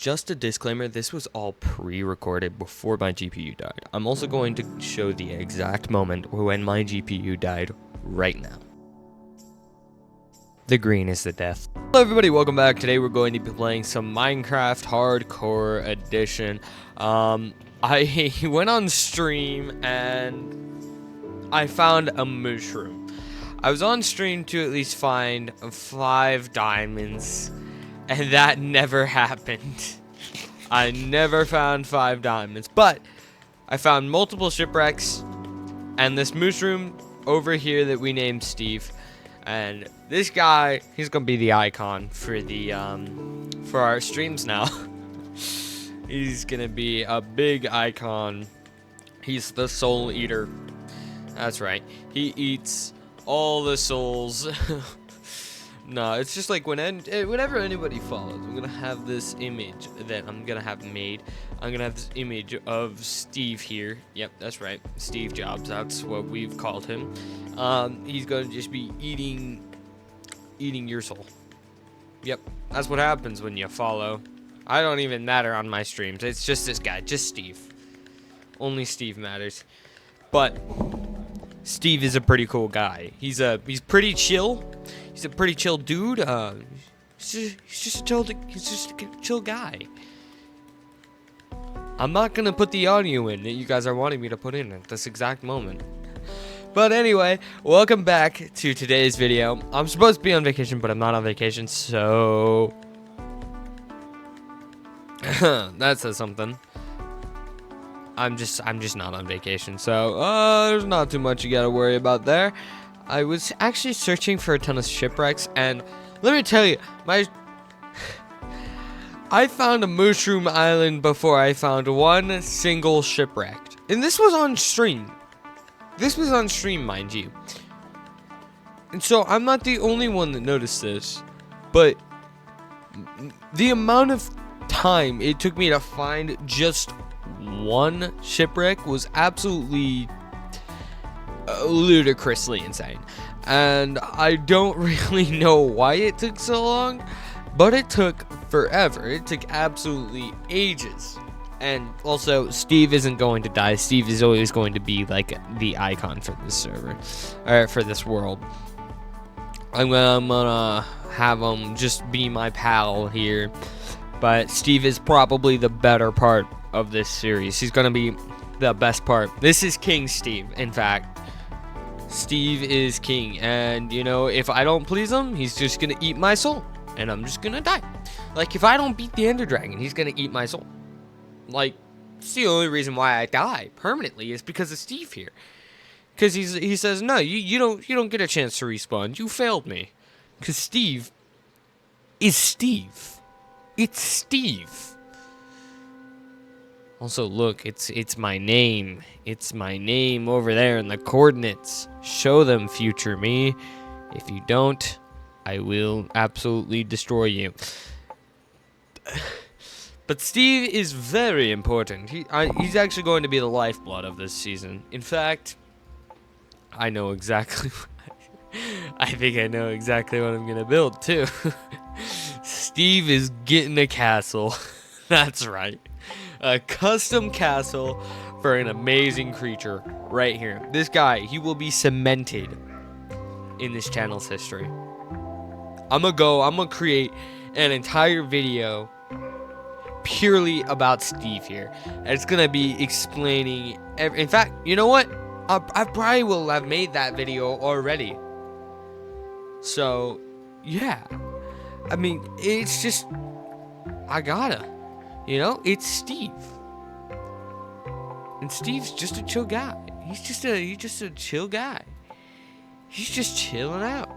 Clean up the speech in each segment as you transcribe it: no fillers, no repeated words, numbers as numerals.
Just a disclaimer, this was all pre-recorded before my GPU died. I'm also going to show the exact moment when my GPU died right now. The green is the death. Hello everybody, welcome back. Today we're going to be playing some Minecraft Hardcore Edition. I went on stream and I found a mushroom. I was on stream to at least find 5 diamonds, and that never happened. I never found 5 diamonds, but I found multiple shipwrecks and this mushroom over here that we named Steve. And this guy, he's gonna be the icon for the for our streams now. He's gonna be a big icon. He's the soul eater. That's right. He eats all the souls. No, it's just like whenever anybody follows, I'm gonna have this image that I'm gonna have made. I'm gonna have this image of Steve here. Yep, that's right, Steve Jobs. That's what we've called him. He's gonna just be eating your soul. Yep, that's what happens when you follow. I don't even matter on my streams. It's just this guy, just Steve. Only Steve matters. But Steve is a pretty cool guy. He's pretty chill. He's a pretty chill dude. He's just a chill guy. I'm not gonna put the audio in that you guys are wanting me to put in at this exact moment. But anyway, welcome back to today's video. I'm supposed to be on vacation, but I'm not on vacation, so that says something. I'm just not on vacation, so there's not too much you gotta worry about there. I was actually searching for a ton of shipwrecks, and let me tell you, I found a mushroom island before I found one single shipwreck. And this was on stream. This was on stream, mind you. And so I'm not the only one that noticed this, but the amount of time it took me to find just one shipwreck was absolutely ludicrously insane. And I don't really know why it took so long, but it took forever. It took absolutely ages. And also, Steve isn't going to die. Steve is always going to be like the icon for this server, or for this world. I'm gonna have him just be my pal here, but Steve is probably the better part of this series. He's gonna be the best part. This is King Steve, in fact. Steve is king, and you know, if I don't please him, he's just gonna eat my soul, and I'm just gonna die. Like, if I don't beat the Ender Dragon, he's gonna eat my soul. Like, it's the only reason why I die permanently is because of Steve here. Because he says, no, you don't get a chance to respawn. You failed me. Because Steve is Steve. It's Steve. Also, look, it's my name. It's my name over there in the coordinates. Show them, future me. If you don't, I will absolutely destroy you. But Steve is very important. He's actually going to be the lifeblood of this season. In fact, I know exactly. I think I know exactly what I'm gonna build too. Steve is getting a castle. That's right. A custom castle for an amazing creature right here. This guy, he will be cemented in this channel's history. I'm gonna create an entire video purely about Steve here. And it's gonna be explaining in fact, you know what? I probably will have made that video already. So, yeah. I mean, it's just, I gotta. You know, it's Steve. And Steve's just a chill guy. He's just a chill guy. He's just chilling out.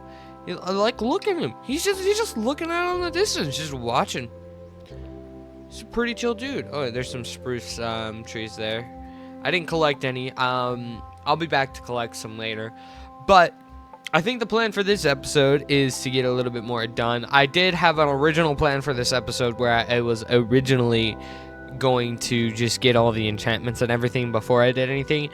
Like, look at him. He's just looking out on the distance, just watching. He's a pretty chill dude. Oh, there's some spruce trees there. I didn't collect any. I'll be back to collect some later. But I think the plan for this episode is to get a little bit more done. I did have an original plan for this episode where I was originally going to just get all the enchantments and everything before I did anything.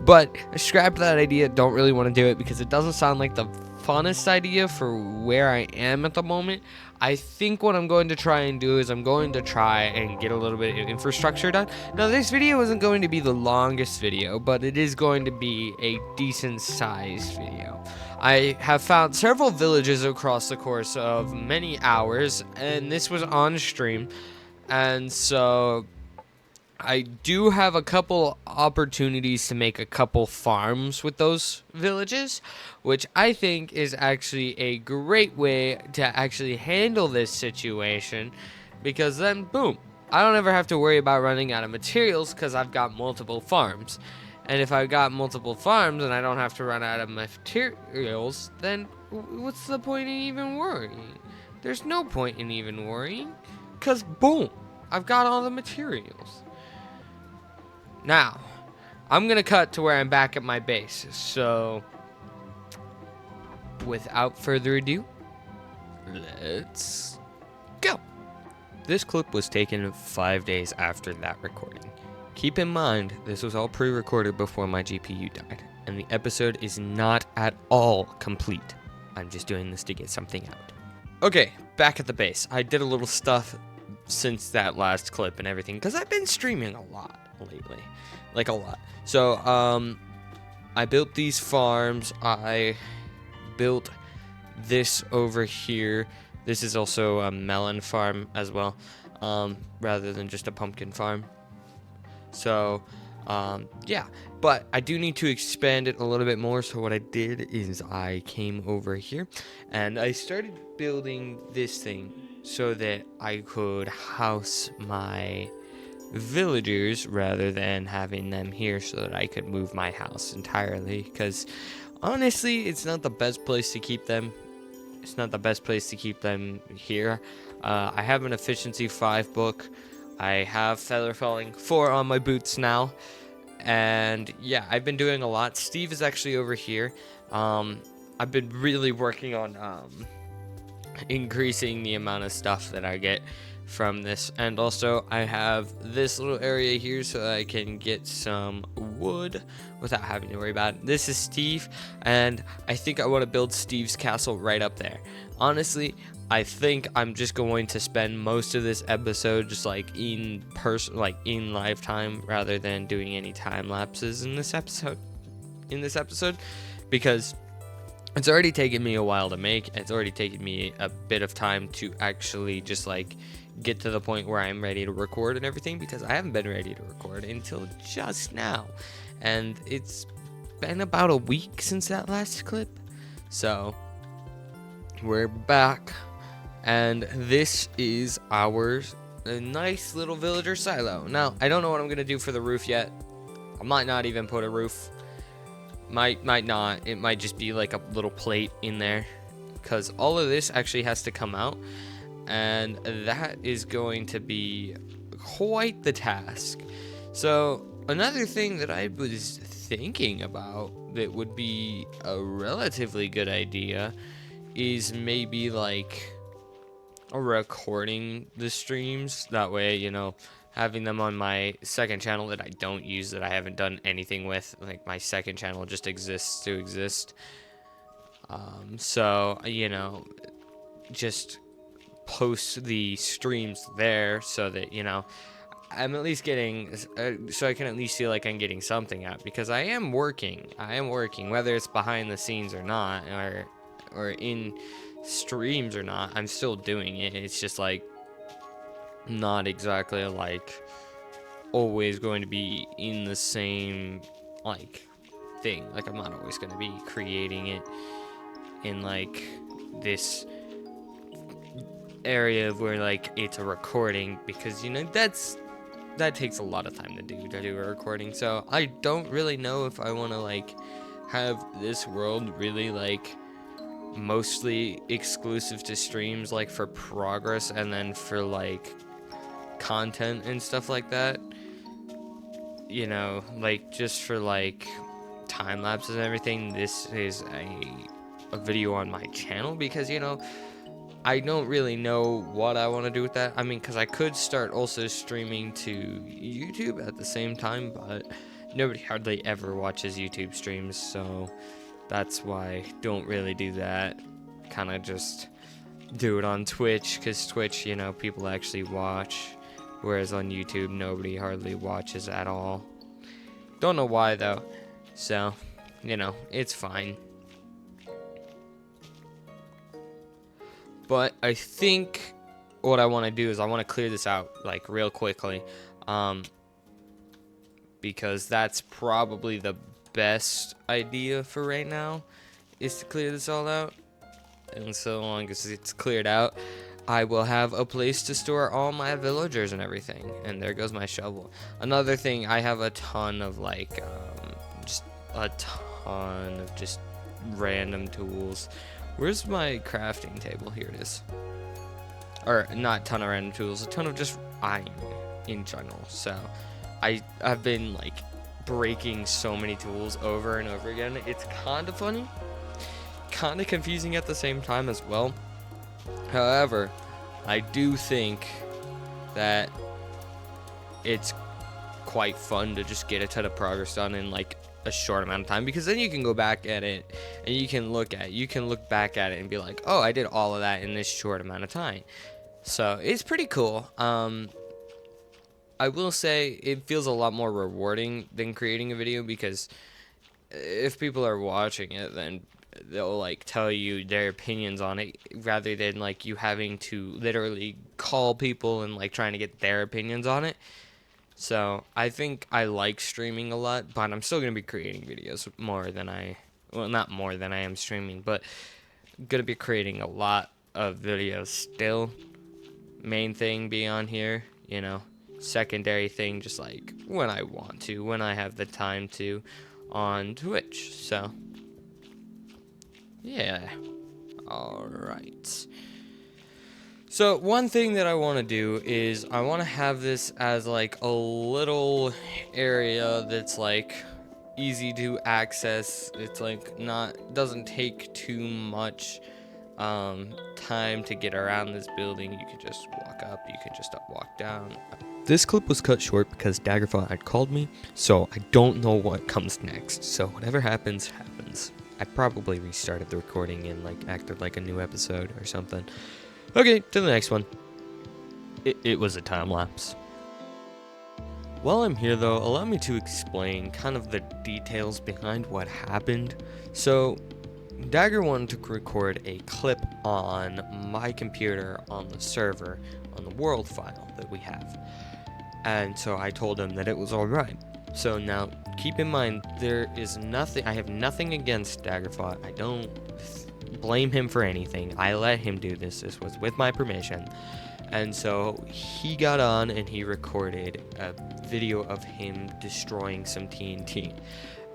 But I scrapped that idea. Don't really want to do it because it doesn't sound like the funnest idea for where I am at the moment. I think what I'm going to try and do is I'm going to try and get a little bit of infrastructure done. Now, this video isn't going to be the longest video, but it is going to be a decent sized video. I have found several villages across the course of many hours, and this was on stream, and so I do have a couple opportunities to make a couple farms with those villages, which I think is actually a great way to actually handle this situation, because then, boom, I don't ever have to worry about running out of materials because I've got multiple farms. And if I've got multiple farms and I don't have to run out of materials, then what's the point in even worrying? There's no point in even worrying, because, boom, I've got all the materials. Now, I'm going to cut to where I'm back at my base. So, without further ado, let's go. This clip was taken 5 days after that recording. Keep in mind, this was all pre-recorded before my GPU died, and the episode is not at all complete. I'm just doing this to get something out. Okay, back at the base. I did a little stuff since that last clip and everything, because I've been streaming a lot lately, like a lot. So I built these farms. I built this over here. This is also a melon farm as well, rather than just a pumpkin farm. So yeah, but I do need to expand it a little bit more. So what I did is I came over here and I started building this thing so that I could house my villagers rather than having them here, so that I could move my house entirely, because honestly it's not the best place to keep them. It's not the best place to keep them here. I have an efficiency 5 book. I have feather falling 4 on my boots now, and yeah, I've been doing a lot. Steve is actually over here. I've been really working on increasing the amount of stuff that I get from this, and also I have this little area here so I can get some wood without having to worry about it. This is Steve, and I think I want to build Steve's castle right up there. Honestly, I think I'm just going to spend most of this episode just like in person, like in lifetime, rather than doing any time lapses in this episode. Because it's already taken me a while to make. It's already taken me a bit of time to actually just like get to the point where I'm ready to record and everything, because I haven't been ready to record until just now, and it's been about a week since that last clip. So we're back, and this is our nice little villager silo. Now, I don't know what I'm gonna do for the roof yet. I might not even put a roof. Might not. It might just be like a little plate in there, because all of this actually has to come out, and that is going to be quite the task. So another thing that I was thinking about that would be a relatively good idea is maybe like recording the streams. That way, you know, having them on my second channel that I don't use, that I haven't done anything with. Like, my second channel just exists to exist. So, you know, just post the streams there so that, you know, I'm at least getting, so I can at least feel like I'm getting something out, because I am working, whether it's behind the scenes or not, or in streams or not, I'm still doing it. It's just like not exactly like always going to be in the same like thing. Like, I'm not always going to be creating it in like this area where like it's a recording, because, you know, that takes a lot of time to do a recording. So I don't really know if I want to like have this world really like mostly exclusive to streams, like for progress and then for like content and stuff like that, you know, like just for like time lapses and everything. This is a video on my channel, because, you know, I don't really know what I want to do with that. I mean, because I could start also streaming to YouTube at the same time, but nobody hardly ever watches YouTube streams, so that's why I don't really do that. Kind of just do it on Twitch, because Twitch, people actually watch, whereas on YouTube, nobody hardly watches at all. Don't know why, though. So, it's fine. But I think what I want to do is I want to clear this out, like, real quickly. Because that's probably the best idea for right now, is to clear this all out. And so long as it's cleared out, I will have a place to store all my villagers and everything. And there goes my shovel. Another thing, I have a ton of just random tools. Where's my crafting table? Here it is. Or not ton of random tools, a ton of just iron in general. So I've been like breaking so many tools over and over again. It's kind of funny, kind of confusing at the same time as well. However, I do think that it's quite fun to just get a ton of progress done in like a short amount of time, because then you can go back at it and you can look back at it and be like, oh, I did all of that in this short amount of time. So it's pretty cool. I will say it feels a lot more rewarding than creating a video, because if people are watching it, then they'll like tell you their opinions on it, rather than like you having to literally call people and like trying to get their opinions on it. So I think I like streaming a lot, but I'm still going to be creating videos not more than I am streaming, but going to be creating a lot of videos still. Main thing be on here, secondary thing just like when I want to, when I have the time to, on Twitch. So yeah. All right. So one thing that I want to do is I want to have this as like a little area that's like easy to access. It's like doesn't take too much time to get around this building. You can just walk up, you can just walk down. This clip was cut short because Daggerfall had called me, so I don't know what comes next. So whatever happens, happens. I probably restarted the recording and like acted like a new episode or something. Okay, to the next one. It was a time lapse. While I'm here though, allow me to explain kind of the details behind what happened. So, Dagger wanted to record a clip on my computer on the server, on the world file that we have. And so I told him that it was alright. So now, keep in mind, I have nothing against Daggerfall. I don't blame him for anything. I let him do this. This was with my permission. And so he got on and he recorded a video of him destroying some TNT.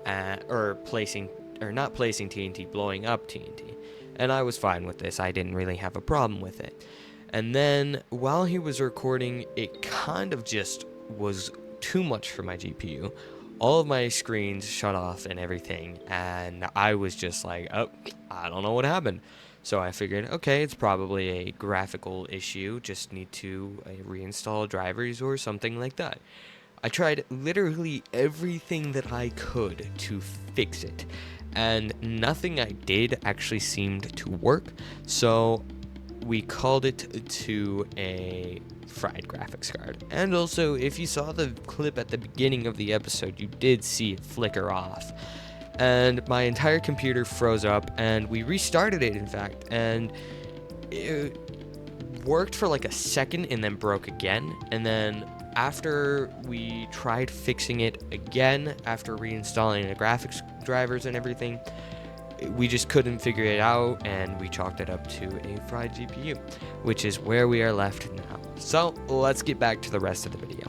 Not placing TNT, blowing up TNT. And I was fine with this. I didn't really have a problem with it. And then while he was recording, it kind of just was too much for my GPU. All of my screens shut off and everything, and I was just like, oh, I don't know what happened. So I figured, okay, it's probably a graphical issue, just need to reinstall drivers or something like that. I tried literally everything that I could to fix it, and nothing I did actually seemed to work, so we called it to a fried graphics card. And also, if you saw the clip at the beginning of the episode, you did see it flicker off. And my entire computer froze up, and we restarted it, in fact, and it worked for like a second and then broke again. And then after we tried fixing it again, after reinstalling the graphics drivers and everything, we just couldn't figure it out, and we chalked it up to a fried GPU, which is where we are left now. So let's get back to the rest of the video.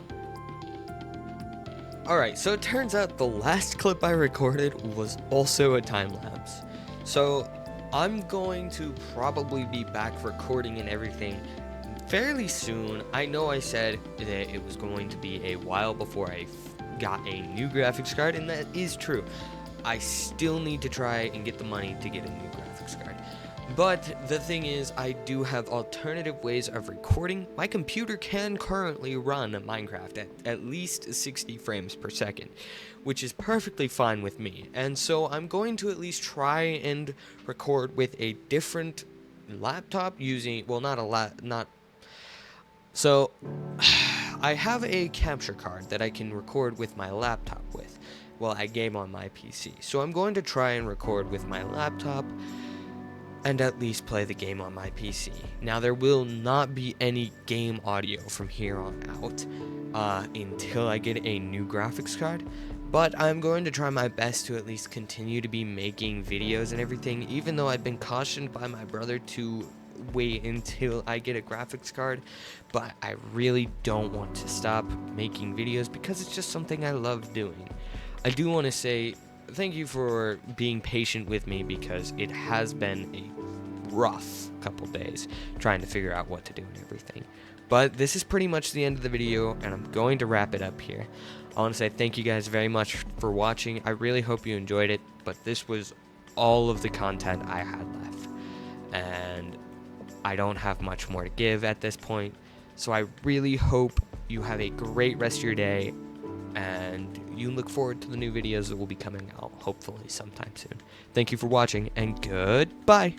Alright, so it turns out the last clip I recorded was also a time lapse. So I'm going to probably be back recording and everything fairly soon. I know I said that it was going to be a while before I got a new graphics card, and that is true. I still need to try and get the money to get a new graphics card. But the thing is, I do have alternative ways of recording. My computer can currently run Minecraft at least 60 frames per second, which is perfectly fine with me. And so I'm going to at least try and record with a different laptop using, well, not a not. So I have a capture card that I can record with my laptop with. Well, I game on my PC. So I'm going to try and record with my laptop and at least play the game on my PC. Now, there will not be any game audio from here on out until I get a new graphics card, but I'm going to try my best to at least continue to be making videos and everything, even though I've been cautioned by my brother to wait until I get a graphics card. But I really don't want to stop making videos because it's just something I love doing. I do want to say thank you for being patient with me because it has been a rough couple days trying to figure out what to do and everything. But this is pretty much the end of the video, and I'm going to wrap it up here. I want to say thank you guys very much for watching. I really hope you enjoyed it, but this was all of the content I had left, and I don't have much more to give at this point. So I really hope you have a great rest of your day, and you look forward to the new videos that will be coming out hopefully sometime soon. Thank you for watching, and goodbye.